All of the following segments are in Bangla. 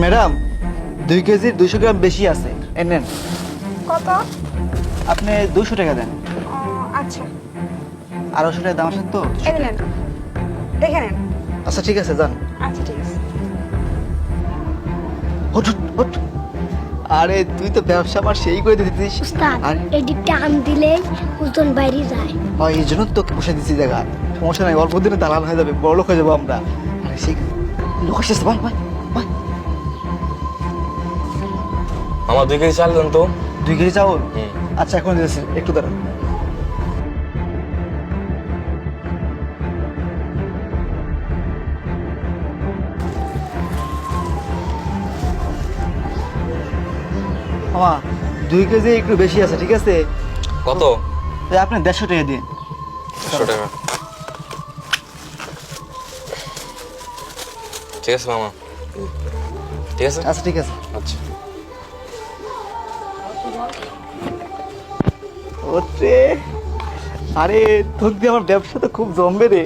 ম্যাডাম 2 কেজির 200 গ্রাম বেশি আছে, নেন। কত? আপনি 200 টাকা দেন। আচ্ছা, আর 200 টাকা দাম আছে তো। এই নেন, দেখে নেন। আচ্ছা ঠিক আছে, যান। আচ্ছা ঠিক আছে। ওঠ, ওঠ। আরে তুই তো ব্যবসা আমার সেই করে দিতেছিস। উস্তাদ আর এদিক টান দিলেই ওজন বাইরে যায়। এই জন্য তোকে বসে দিচ্ছি জায়গা। সমস্যা নাই, অল্প দিনে দালাল হয়ে যাবে, বড় লোক হয়ে যাবো আমরা। আরে সেই লোক আসছে, ভাই ভাই ভাই। আমার 2 কেজি চাল দেন তো। 2 কেজি চাউল? আচ্ছা এখন দিতেছি, একটু দাঁড়ান। মামা 2 কেজি একটু বেশি আছে, ঠিক আছে? কত? তাই আপনি 150 টাকা দিন। 100 টাকা। ঠিক আছে মামা, ঠিক আছে। আচ্ছা ঠিক আছে। আচ্ছা ওরে, আরে তোর দিয়ে আমার ব্যবসা তো খুব জমবে রে।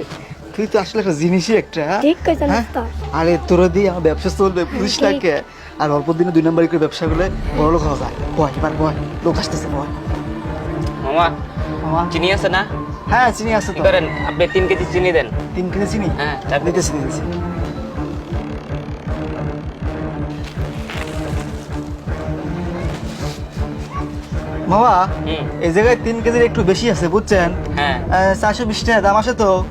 তুই তো আসলে একটা জিনিসই একটা, হ্যাঁ? ঠিক কইছেন হ্যাঁ? উস্তাদ। আরে তোর দিয়ে আমার ব্যবসা চলবে, বুঝিস না কে? আর অল্প দিনে 2 নম্বর করে ব্যবসা করলে বড় লোক হওয়া যায়। বয় এবার বয়, লোক আসতেছে, বয়। মামা মামা, চিনি আছে না? হ্যাঁ চিনি আছে কি তো। করেন আপনি 3 কেজি চিনি দেন। 3 কেজি চিনি? হ্যাঁ, তারপর? নিতেছি নিতেছি। মামা হুম। এই জায়গায় 3 কেজির একটু বেশি আছে, বুঝছেন? হ্যাঁ। 420 টাকা দাম আছে তো।